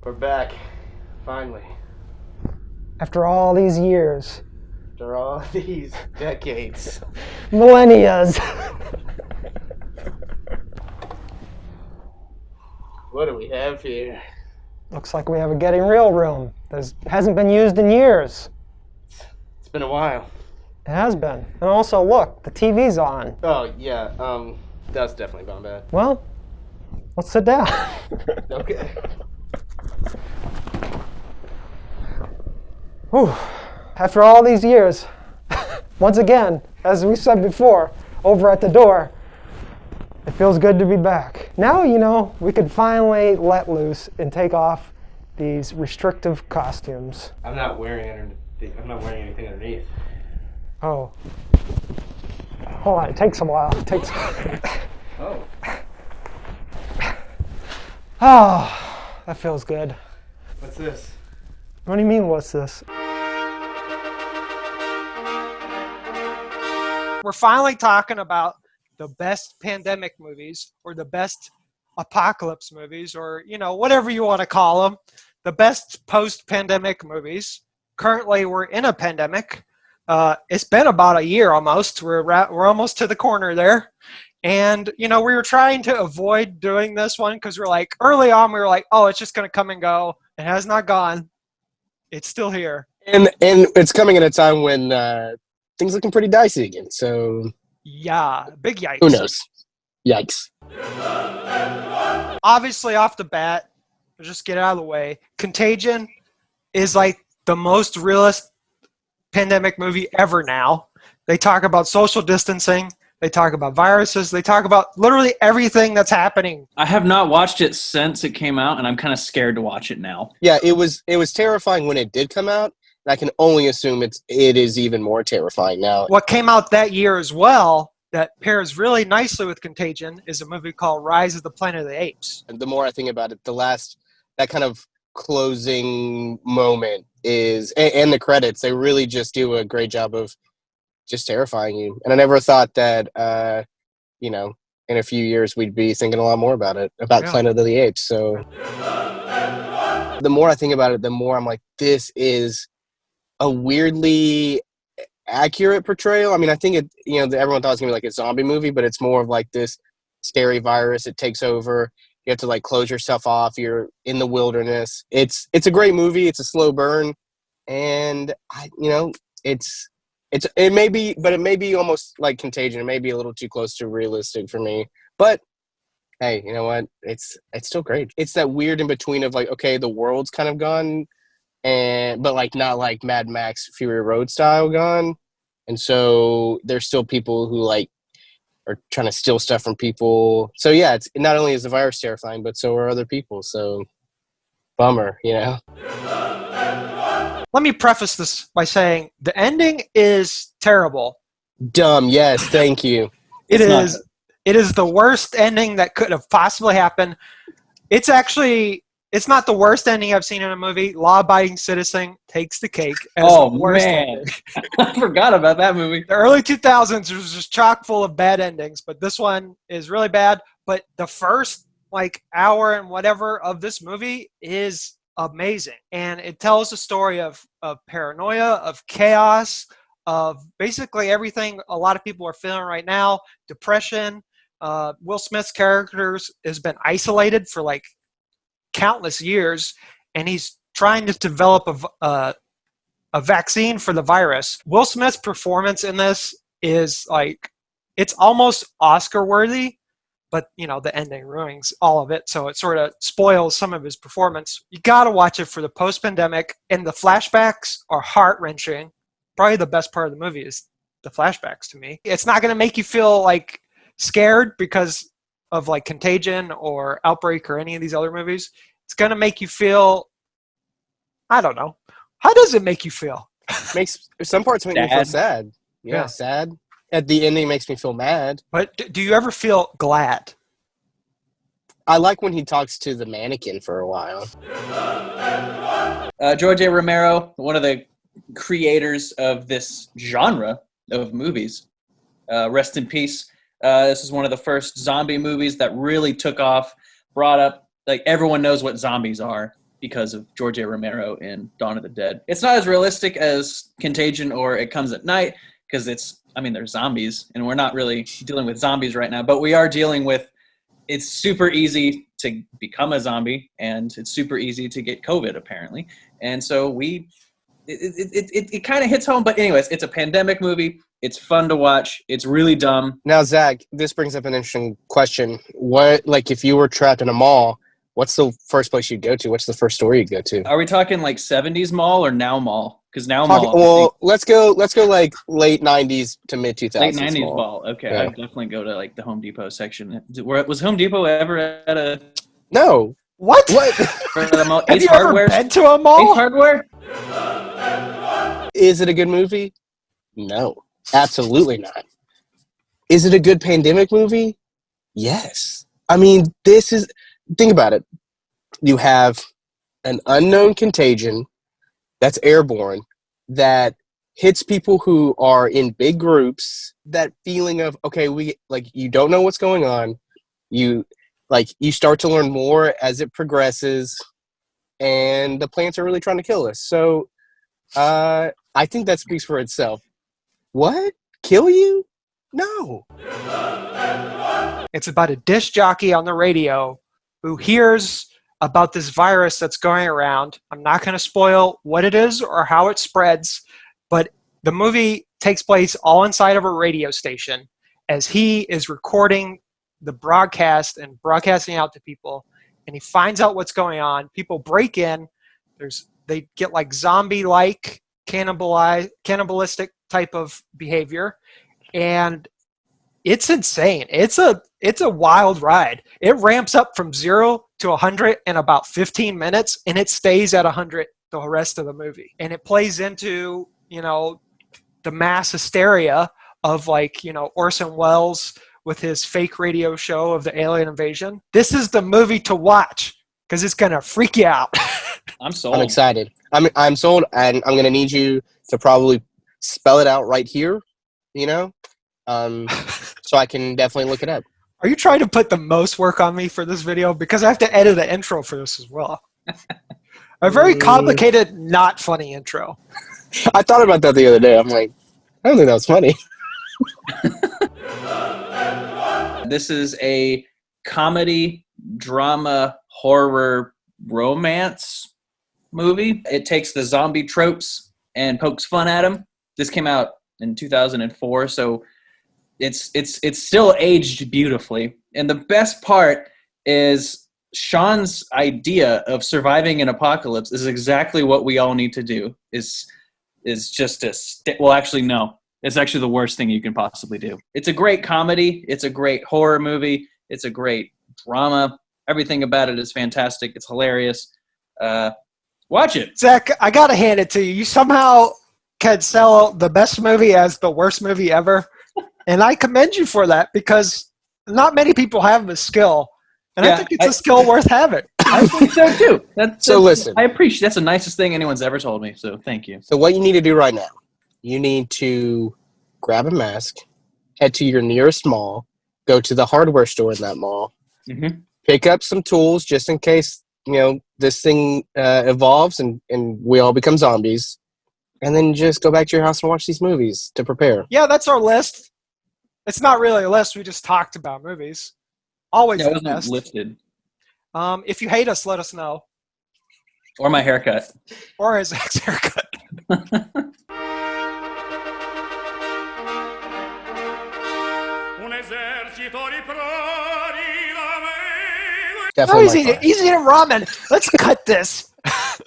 We're back, finally. After all these years. After all these decades. Millennias. What do we have here? Looks like we have a Getting Real room that hasn't been used in years. It's been a while. It has been. And also, look, the TV's on. Oh, yeah, that's definitely gone bad. Well, let's sit down. Okay. Whew. After all these years, once again, as we said before, over at the door, it feels good to be back. Now, we could finally let loose and take off these restrictive costumes. I'm not wearing anything underneath. Oh. Hold on, it takes a while. Oh. Oh, that feels good. What's this? What do you mean, what's this? We're finally talking about the best pandemic movies or the best apocalypse movies or, whatever you want to call them. The best post-pandemic movies. Currently, we're in a pandemic. It's been about a year almost. We're almost to the corner there. And, we were trying to avoid doing this one because early on, we were like, oh, it's just going to come and go. It has not gone. It's still here. And it's coming at a time when things looking pretty dicey again. So yeah, big yikes. Who knows? Yikes. Obviously, off the bat, just get it out of the way. Contagion is like the most realist pandemic movie ever now. They talk about social distancing. They talk about viruses. They talk about literally everything that's happening. I have not watched it since it came out, and I'm kind of scared to watch it now. Yeah, it was terrifying when it did come out. And I can only assume it is even more terrifying now. What came out that year as well that pairs really nicely with Contagion is a movie called Rise of the Planet of the Apes. And the more I think about it, that kind of closing moment is, and the credits, they really just do a great job of just terrifying you. And I never thought that, in a few years we'd be thinking a lot more about it, about Planet of the Apes. So the more I think about it, the more I'm like, this is a weirdly accurate portrayal. I mean, I think it, everyone thought it was going to be like a zombie movie, but it's more of like this scary virus. It takes over. You have to close yourself off. You're in the wilderness. It's a great movie. It's a slow burn. And it may be almost like Contagion. It may be a little too close to realistic for me, but hey, you know what? It's still great. It's that weird in between of okay, the world's kind of gone, but not like Mad Max Fury Road style gone. And so there's still people who are trying to steal stuff from people. So yeah, it's not only is the virus terrifying, but so are other people. So bummer, Let me preface this by saying the ending is terrible. Dumb, yes, thank you. It is the worst ending that could have possibly happened. It's not the worst ending I've seen in a movie. Law-abiding citizen takes the cake as the worst ending. I forgot about that movie. The early 2000s was just chock full of bad endings, but this one is really bad. But the first hour and whatever of this movie is amazing, and it tells the story of paranoia, of chaos, of basically everything a lot of people are feeling right now. Depression. Will Smith's character has been isolated for countless years, and he's trying to develop a vaccine for the virus. Will Smith's performance in this is it's almost Oscar worthy. But, the ending ruins all of it, so it sort of spoils some of his performance. You got to watch it for the post-pandemic, and the flashbacks are heart-wrenching. Probably the best part of the movie is the flashbacks to me. It's not going to make you feel, scared because of, Contagion or Outbreak or any of these other movies. It's going to make you feel, I don't know. How does it make you feel? Some parts make me feel sad. Yeah, sad. At the ending, makes me feel mad. But do you ever feel glad? I like when he talks to the mannequin for a while. George A. Romero, one of the creators of this genre of movies, rest in peace. This is one of the first zombie movies that really took off, brought up, everyone knows what zombies are. because of George A. Romero in Dawn of the Dead. It's not as realistic as Contagion or It Comes at Night because they're zombies, and we're not really dealing with zombies right now, but we are dealing with, it's super easy to become a zombie, and it's super easy to get COVID, apparently. And so it kind of hits home, but anyways, it's a pandemic movie. It's fun to watch. It's really dumb. Now, Zach, this brings up an interesting question. What, like, if you were trapped in a mall, what's the first place you'd go to? What's the first store you'd go to? Are we talking like 70s mall or now mall? Because now Talking, mall. well, let's go like late 90s to mid 2000s. Late 90s mall. Okay, Yeah. I'd definitely go to like the Home Depot section. Was Home Depot ever at a No. What? What? for the mall? Have Ace you Hardware? ever been to a mall? Ace Hardware? Is it a good movie? No. Absolutely not. Is it a good pandemic movie? Yes. I mean, think about it. You have an unknown contagion that's airborne that hits people who are in big groups. That feeling of, okay, you don't know what's going on. You start to learn more as it progresses, and the plants are really trying to kill us. So I think that speaks for itself. What? Kill you? No. It's about a disc jockey on the radio who hears about this virus that's going around. I'm not going to spoil what it is or how it spreads, but the movie takes place all inside of a radio station as he is recording the broadcast and broadcasting out to people, and he finds out what's going on. People break in. They get like zombie-like cannibalistic type of behavior, and it's insane. It's a wild ride. It ramps up from 0 to 100 in about 15 minutes, and it stays at 100 the rest of the movie. And it plays into, the mass hysteria of Orson Welles with his fake radio show of the alien invasion. This is the movie to watch because it's going to freak you out. I'm sold. I'm excited. I'm sold, and I'm going to need you to probably spell it out right here, so I can definitely look it up. Are you trying to put the most work on me for this video? Because I have to edit an intro for this as well. A very complicated, not funny intro. I thought about that the other day. I'm like, I don't think that was funny. This is a comedy, drama, horror, romance movie. It takes the zombie tropes and pokes fun at them. This came out in 2004, so it's still aged beautifully. And the best part is Shaun's idea of surviving an apocalypse is exactly what we all need to do. Is just to well, actually, no. It's actually the worst thing you can possibly do. It's a great comedy. It's a great horror movie. It's a great drama. Everything about it is fantastic. It's hilarious. Watch it. Zach, I got to hand it to you. You somehow can sell the best movie as the worst movie ever. And I commend you for that because not many people have the skill. And I think it's a skill worth having. I think so too. Listen. I appreciate that's the nicest thing anyone's ever told me. So thank you. So what you need to do right now, you need to grab a mask, head to your nearest mall, go to the hardware store in that mall, pick up some tools just in case, this thing evolves and we all become zombies, and then just go back to your house and watch these movies to prepare. Yeah, that's our list. It's not really a list. We just talked about movies. Always the it wasn't best. lifted. If you hate us, let us know. Or my haircut. Or his haircut. Definitely He's eating ramen. Let's cut this.